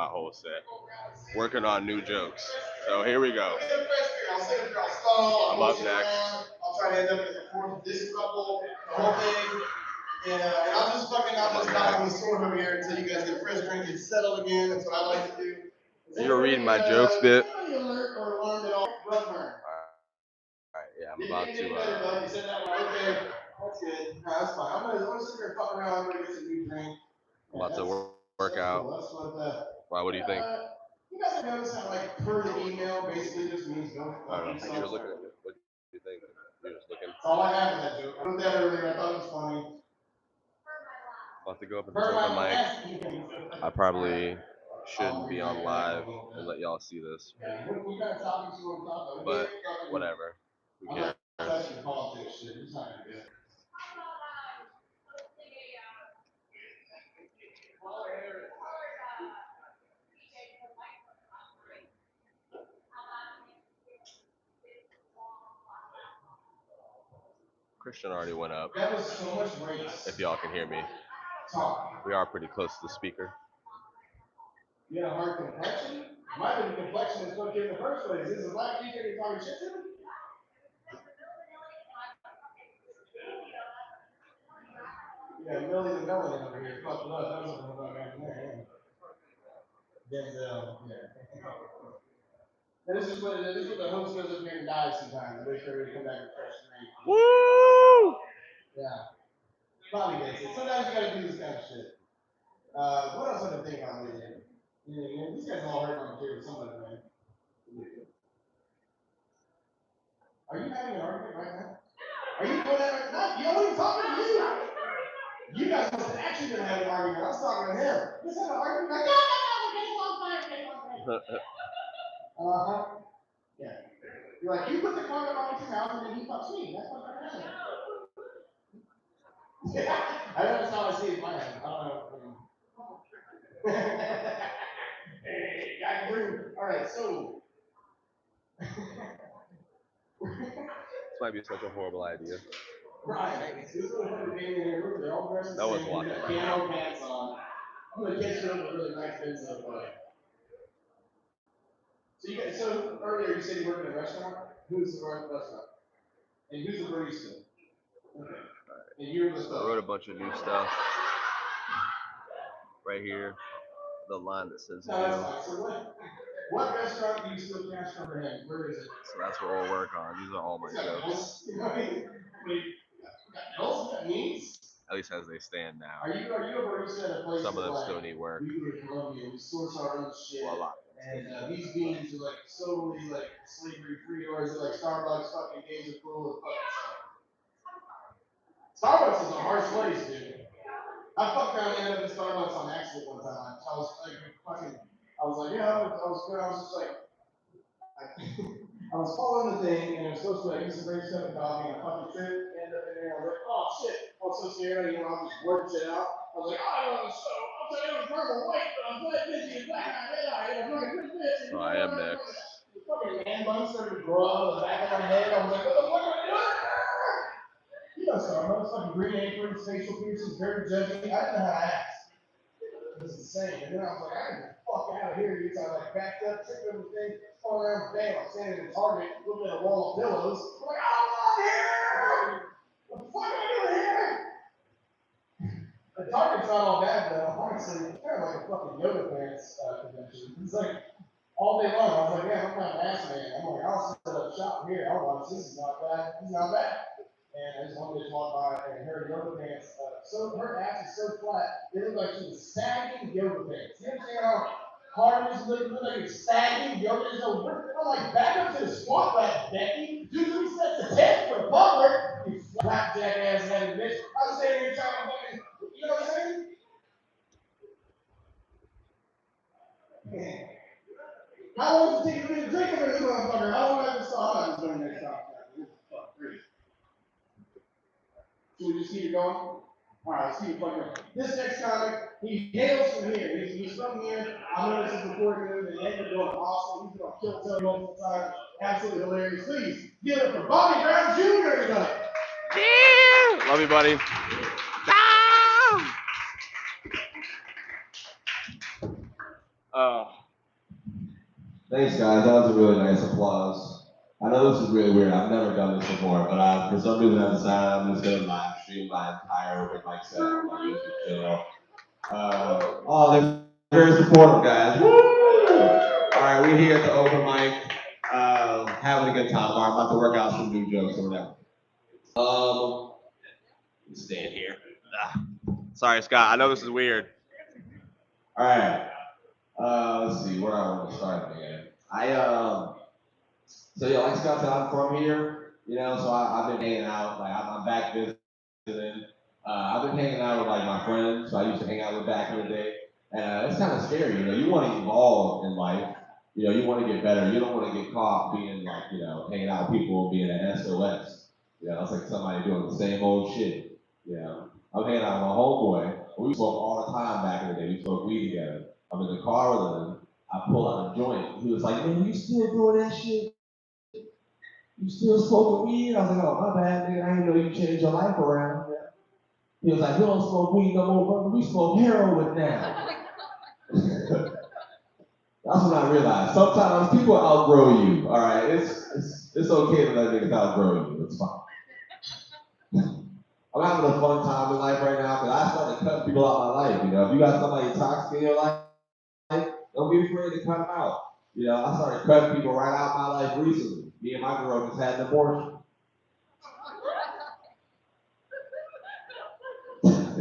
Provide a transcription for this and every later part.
my whole set. Working on new jokes. So here we go. I'm up next. I'll try to end up as the fourth this couple, the whole thing. And I'll just fucking die on the sword over here until you guys get a fresh drink and settled again. That's what I like to do. You were reading my jokes bit. Alright, yeah, I'm about to. You said that one. Okay, that's good. No, that's fine. I'm gonna sit here and fuck around. I'm gonna get some new drink. I'm about to work out. Why? What do you think? You guys have noticed how like per the email basically just means go fuck yourself. You're looking at it. What do you think? You're just looking. That's all I have is that joke. I wrote that earlier. I thought it was funny. About to go up at this open mic. I probably shouldn't be on live and let y'all see this. But whatever. Who cares? Christian already went up. If y'all can hear me. We are pretty close to the speaker. You had a hard complexion? Might have been complexion that's what came in the first place. This is a black teacher you're talking shit to? Yeah, Millie the Melanie over here. Fuck love. That was about there. Denzel, yeah. This is what the host goes up here and dies sometimes. They sure to come back with fresh drink. Woo! Yeah. Bobby gets it. Sometimes you gotta do this kind of shit. What else did I think on later? Yeah, these guys all hurt on the table. Somebody, man. Are you having an argument right now? Are you doing that right now? You know what I'm talking to you? You guys must have actually been having an argument. I was talking to him. You had an argument? Like, no, we're getting uh-huh. Yeah. You're like, you put the condom on your mouth and then he fucks me. That's what's going to happen. Yeah. I know that's how I see it in my head. I don't know. Hey, I agree. All right, so. This might be such a horrible idea. Right. No one's watching right now. I'm going to get you a really nice bits of So earlier you said you worked in a restaurant? Who's the restaurant? And who's the barista? Okay. And you're the I wrote a bunch of new stuff. Right here. The line that says new. So what restaurant do you still cash for him? Where is it? So that's what we'll work on. These are all my jokes. You know what I mean? At least as they stand now. Are you a barista at a place? Some of them still need work. We go to Colombia, we source our own shit. Well, a lot. And these beans are like solely like slavery free, or is it like Starbucks fucking games of full of fucking stuff? Starbucks is a harsh place, dude. I fucked around and ended up in Starbucks on accident one time. I was like fucking, I was like, yeah, I was good. I was just like, I was following the thing, and it was supposed to be like, this is very simple coffee, and I fucking tripped, ended up in there, and I was like, oh shit, I was so scared, I was just working shit out. I was like, oh, I don't know, so, I'll tell you, I'm purple, white, but I'm black, busy, and black, red eye, and I'm fucking good bitch. Oh, I am next. The fucking man bun started to grow out of the back of my head. I was like, what the fuck am I doing? You know, Starbucks, fucking green aprons, facial piercings, very judgy. I didn't know how to act. This is insane. And then I was like, I need to fuck out of here. So I like backed up, tripped over the thing, falling around the bang. I'm standing in Target, looking at a wall of pillows. I'm like, I'm not here! What the fuck am I doing here? The Target's not all bad though. Honestly, it's kind of like a fucking yoga pants convention. It's like all day long. I was like, yeah, I'm kind of an ass man. I'm like, I'll set up shop here. I'll watch. This is not bad. This is not bad. And I just one bitch walked by and her yoga pants, so her ass is so flat, it looked like she was sagging yoga pants. You understand how hard it is to look like you're sagging yoga pants? I'm like, back up to the squat rack, Becky. Do 3 sets of 10 for the butler, you flat jackass headed bitch. I was saying you're trying to fucking, you know what I'm saying? Man. How long does it take for me to drink over this motherfucker? How long have I been saw? I'm not just doing next time. Fuck, great. So we just keep it going? Alright, let's keep it fucking going. This next comic, he hails from here. He's from here. I know this is recording him, and Edgar going awesome. He's going to kill Tony multiple times. Absolutely hilarious. Please give it for Bobby Brown Jr. tonight. Yeah! Love you, buddy. Ah! Thanks, guys. That was a really nice applause. I know this is really weird. I've never done this before, but for some reason I decided I'm just gonna live stream my entire open mic set on my YouTube channel. Oh, they're very supportive, guys. Woo! All right, we're here at the open mic, having a good time. All right, I'm about to work out some new jokes or whatever. Stand here. Sorry, Scott. I know this is weird. All right. Let's see where I want to start again. So yeah, like Scott said, I'm from here, so I've been hanging out. Like I'm back visiting. I've been hanging out with like my friends. So I used to hang out with back in the day, and it's kind of scary. You want to evolve in life. You want to get better. You don't want to get caught being like, hanging out with people being an SOS. It's like somebody doing the same old shit. I'm hanging out with my homeboy. We spoke all the time back in the day. We smoked weed together. I'm in the car with him. I pull out a joint. He was like, "Man, you still doing that shit? You still smoking weed?" I was like, "Oh, my bad, nigga. I didn't know you changed your life around." He was like, "We don't smoke weed no more, brother. We smoke heroin now." That's when I realized sometimes people outgrow you. All right, it's okay to let niggas outgrow you. It's fine. I'm having a fun time in life right now because I started cutting people out of my life. If you got somebody toxic in your life, don't be afraid to cut them out. I started cutting people right out of my life recently. Me and my girl just had an abortion.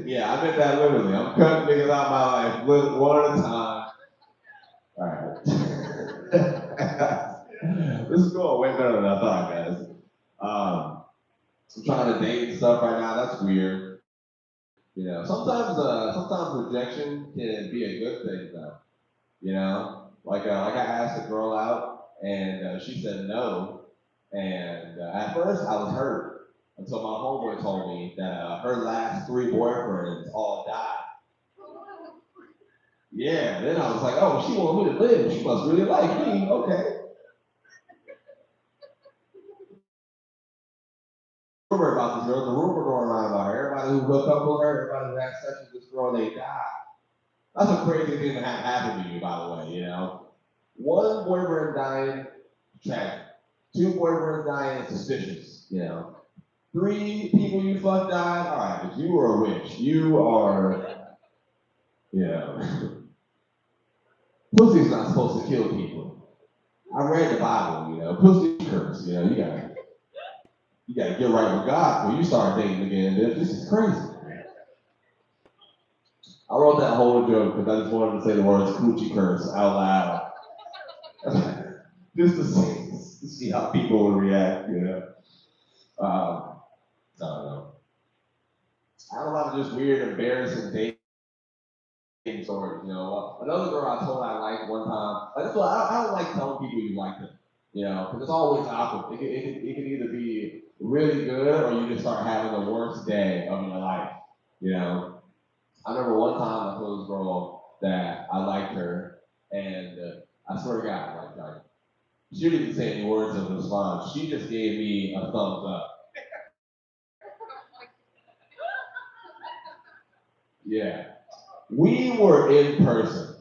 Yeah, I meant that literally. I'm cutting niggas out of my life one at a time. All right. This is going way better than I thought, guys. I'm trying to date and stuff right now. That's weird. Sometimes rejection can be a good thing, though. Like I asked a girl out, and she said no. And at first, I was hurt until my homeboy told me that her last 3 boyfriends all died. Yeah, then I was like, oh, she want me to live. She must really like me. Okay. Rumor about this girl. The rumor going around about her. Everybody who hooked up with her, everybody who had sex with this girl, they died. That's a crazy thing to have happen to you, by the way. One boyfriend dying, tragic. 2 boyfriends dying, suspicious. 3 people you fucked died, all right, but you are a witch. You are, pussy's not supposed to kill people. I read the Bible, pussy curse, you gotta get right with God before you start dating again, bitch. This is crazy. I wrote that whole joke because I just wanted to say the words coochie curse out loud. Just to see how people would react, I don't know. I have a lot of just weird, embarrassing dating stories, Another girl I told I liked one time, I don't like telling people you like them, because it's always awkward. It can either be really good or you just start having the worst day of your life, I remember one time I told this girl that I liked her, and I swear to God, like she didn't say any words in response. She just gave me a thumbs up. Yeah. We were in person.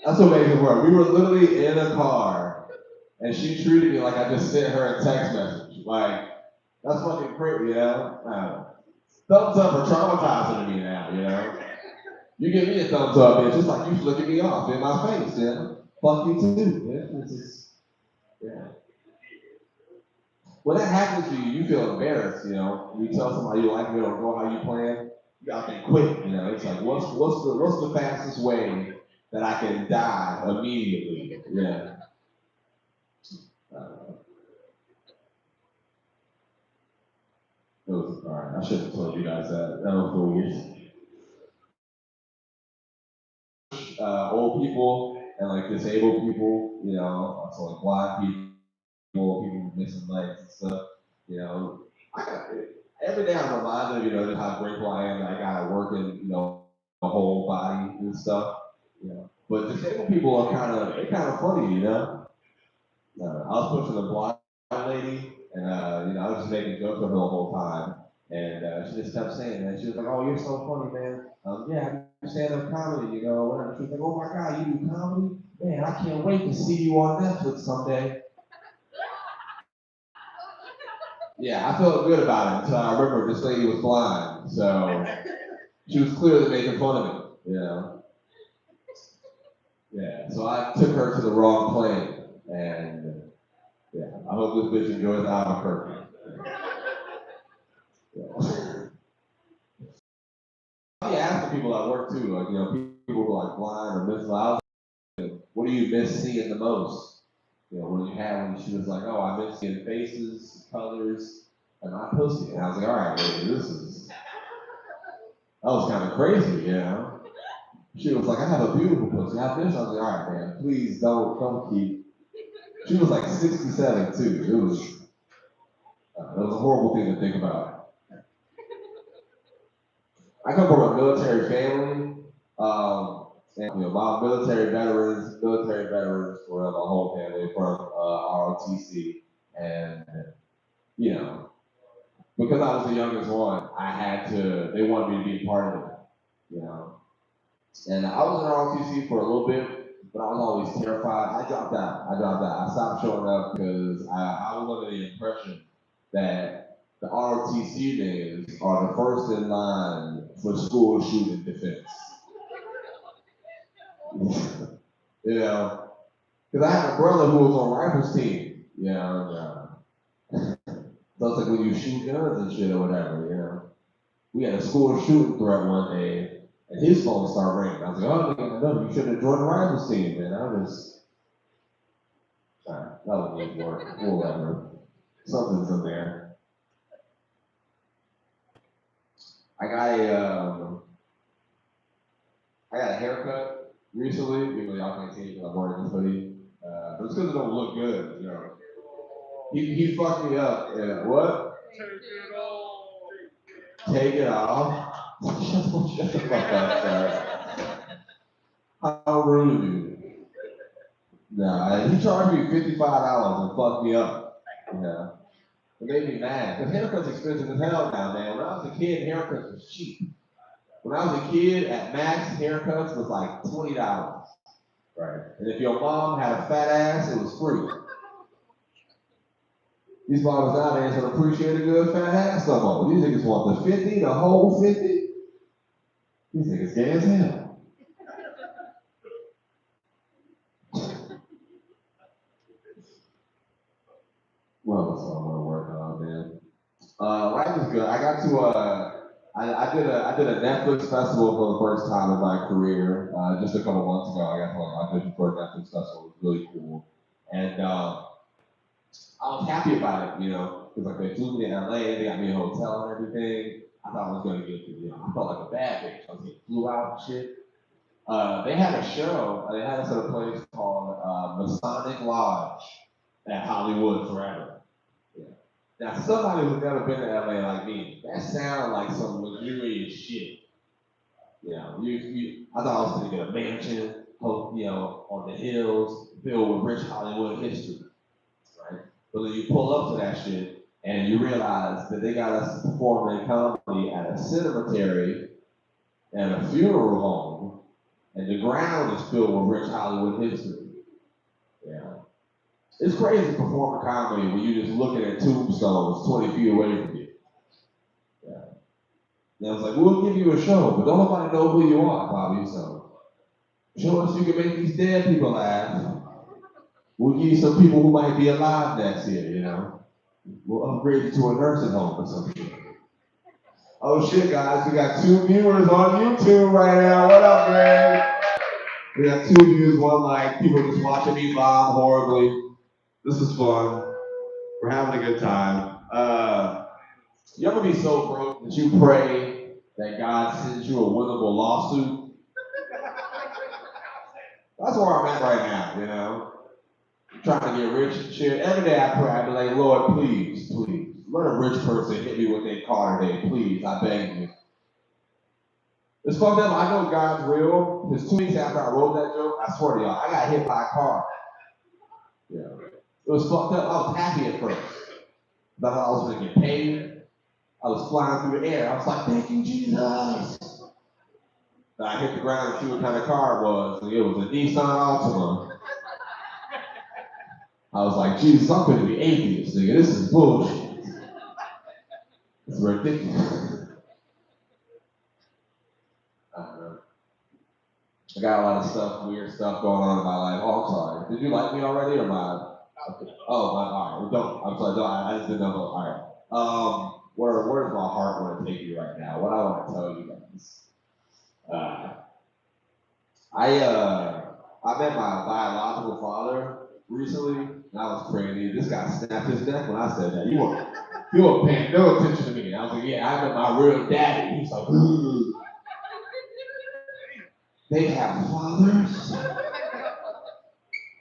That's what makes it work. We were literally in a car, and she treated me like I just sent her a text message. Like, that's fucking crazy, I don't know. Thumbs up are traumatizing to me now. You give me a thumbs up, bitch, just like you flicking me off in my face, Fuck you too, yeah. When that happens to you, you feel embarrassed, You tell somebody you like them, they don't go how you plan. You gotta think quick, It's like, what's the fastest way that I can die immediately? Yeah. All right. I shouldn't have told you guys that. That was weird. Old people and like disabled people, so like blind people missing legs and stuff. I got every day I'm reminded, just how grateful I am that I got to work in, the whole body and stuff. But disabled people are kind of funny. I was pushing a blind lady, and I was just making jokes with her the whole time, and she just kept saying that. She was like, "Oh, you're so funny, man. Yeah, stand-up comedy, you know, whatever. She was like, oh my God, you do comedy? Man, I can't wait to see you on Netflix someday. Yeah, I felt good about it until I remember this lady was blind, so she was clearly making fun of me, you know. Yeah, so I took her to the wrong plane, and yeah, I hope this bitch enjoys Albuquerque. Yeah. I ask the people at work too, like, you know, people who are like blind or mental health, what do you miss seeing the most? You know, when you had when she was like, oh, I miss seeing faces, colors, and my pussy. And I was like, all right, baby, that was kind of crazy, you know? She was like, I have a beautiful pussy. I miss. I was like, all right, man, please don't keep. She was like 67 too. It was a horrible thing to think about. I come from a military family, and you know, my military veterans were my whole family from ROTC, and you know, because I was the youngest one, they wanted me to be a part of it, you know. And I was in ROTC for a little bit, but I was always terrified. I dropped out. I stopped showing up because I was under the impression that the ROTC niggas are the first in line for school shooting defense. You know, because I had a brother who was on rifles team, you know, and, so it's like when you shoot guns and shit or whatever, you know. We had a school shooting threat one day, and his phone started ringing. I was like, oh, nigga, no, you should have joined the rifles team, man. That was need work, whatever. Something's in there. I got a haircut recently. You know, y'all can't see it because I'm wearing this hoodie. But it's because it don't look good, you know. He fucked me up. Yeah, what? Take it off. Shut the fuck up, sir. How rude of you. Nah, he charged me $55 and fucked me up. Yeah. It made me mad. Because haircuts expensive as hell now, man. When I was a kid, haircuts was cheap. When I was a kid, at Max, haircuts was like $20. Right. And if your mom had a fat ass, it was free. These barbers nowadays don't appreciate a good fat ass no more. These niggas want the 50, the whole 50. These niggas gay as hell. Well, that's what I want to work on, man. Life is good. I did a Netflix festival for the first time in my career just a couple months ago. I got to audition for a Netflix festival. It was really cool, and I was happy about it, you know, because like they flew me to LA, they got me a hotel and everything. I thought I was gonna get, you know, I felt like a bad bitch. I was getting flew out and shit. They had a show. They had us at a place called Masonic Lodge at Hollywood Forever. Yeah. Now, somebody who's never been to LA like me, that sounds like some luxurious shit. You know, I thought I was gonna get a mansion, you know, on the hills, filled with rich Hollywood history, right? But then you pull up to that shit and you realize that they got us performing comedy at a cemetery and a funeral home, and the ground is filled with rich Hollywood history. Yeah. It's crazy performing comedy when you're just looking at tombstones 20 feet away from you. Yeah. And I was like, we'll give you a show, but don't nobody know who you are, Bobby, so show us you can make these dead people laugh. We'll give you some people who might be alive next year, you know. We'll upgrade you to a nursing home or something. Oh shit, guys, we got 2 viewers on YouTube right now. What up, man? We got 2 views, 1 like, people just watching me bomb horribly. This is fun. We're having a good time. You ever be so broke that you pray that God sends you a winnable lawsuit? That's where I'm at right now, you know? Trying to get rich and shit. Every day I pray, I be like, Lord, please, let a rich person hit me with their car today, please, I beg you. It's fucked up, I know God's real, because 2 weeks after I wrote that joke, I swear to y'all, I got hit by a car. Yeah. It was fucked up, I was happy at first. I thought I was gonna get paid. I was flying through the air, I was like, thank you, Jesus. that I hit the ground and see what kind of car it was. And it was a Nissan Altima. I was like, Jesus, I'm gonna be atheist, nigga. This is bullshit. It's ridiculous. I don't know. I got a lot of stuff, weird stuff going on in my life. Oh, I'm sorry. Did you like me already or my? Okay. Oh, my. All right. Well, don't. I'm sorry. Don't. I just didn't know. All right. Where does my heart want to take you right now? What I want to tell you guys. I met my biological father recently, and I was crazy. This guy snapped his neck when I said that. You weren't paying no attention to me. And I was like, yeah, I met my real daddy. He's like, ooh. They have fathers?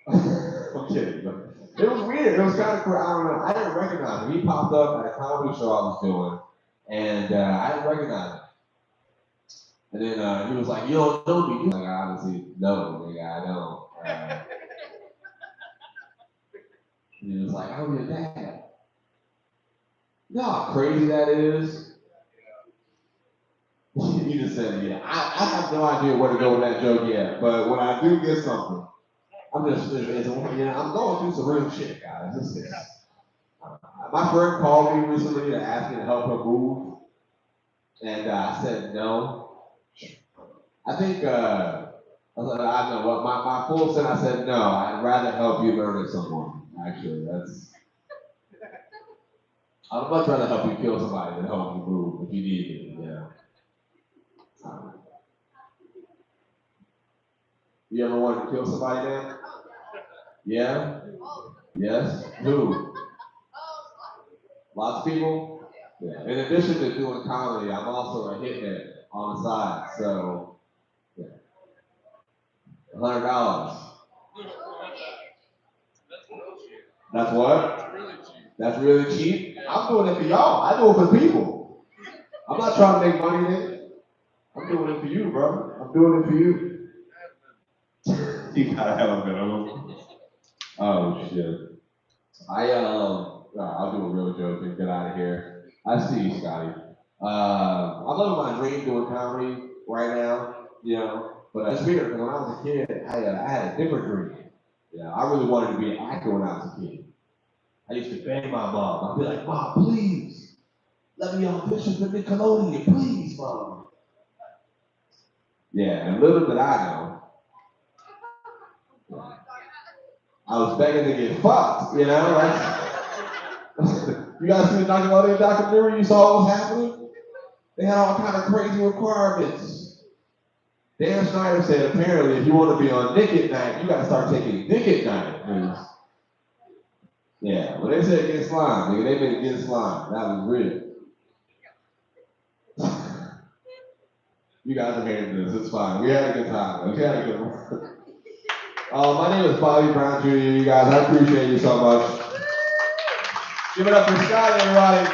I'm kidding. But it was weird. It was kind of crazy. I don't know. I didn't recognize him. He popped up at a comedy show I was doing, and I didn't recognize him. And then he was like, you don't know me. Like, I obviously know, nigga, I don't. And he was like, I'm your dad. You know how crazy that is? You just said, yeah. I have no idea where to go with that joke yet, but when I do get something, I'm going through some real shit, guys. My friend called me recently to ask me to help her move, and I said no. I think, I don't know what, my full set, I said no, I'd rather help you murder someone, actually. I'd much rather help you kill somebody than help you move if you need it, yeah. You ever wanted to kill somebody, man? Yeah? Yes? Who? Lots of people? Yeah. In addition to doing comedy, I'm also a hitman on the side, so yeah. $100. That's what? That's really cheap? I'm doing it for y'all. I do it for people. I'm not trying to make money, nigga. I'm doing it for you, bro. I'm doing it for you. You gotta have a minimum. Oh shit. I'll do a real joke and get out of here. I see you, Scotty. I'm living my dream doing comedy right now, you know. But it's weird, because when I was a kid, I had a different dream. Yeah, I really wanted to be an actor when I was a kid. I used to beg my mom. I'd be like, Mom, please, let me audition for Nickelodeon, please, Mom. Yeah, and little did I know, I was begging to get fucked, you know? Like, you guys see the Nickelodeon documentary? You saw what was happening? They had all kind of crazy requirements. Dan Snyder said, apparently, if you want to be on Nick at Night, you got to start taking Nick at Night. Please. Yeah, when they said get slime, nigga, they meant get slime. That was real. You guys are hating this. It's fine. We had a good time. We had a good one. My name is Bobby Brown Jr. You guys, I appreciate you so much. Give it up for Scott, everybody.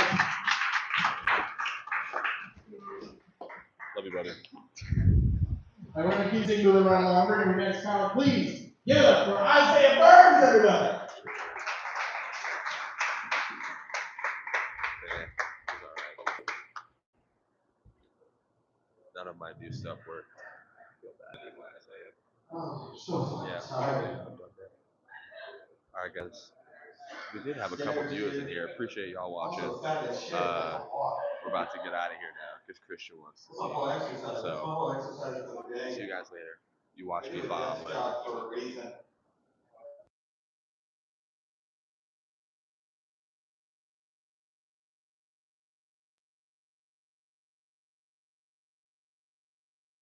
Love you, buddy. I want to keep doing right now. I'm bringing the next comic. Please give it up for Isaiah Burns, everybody. None of my new stuff worked. I feel bad when I say it. Oh, so Yeah. sorry. All right, guys. We did have a couple viewers in here. Appreciate y'all watching. We're about to get out of here now because Christian wants to see. So, see you guys later. You watch me bomb.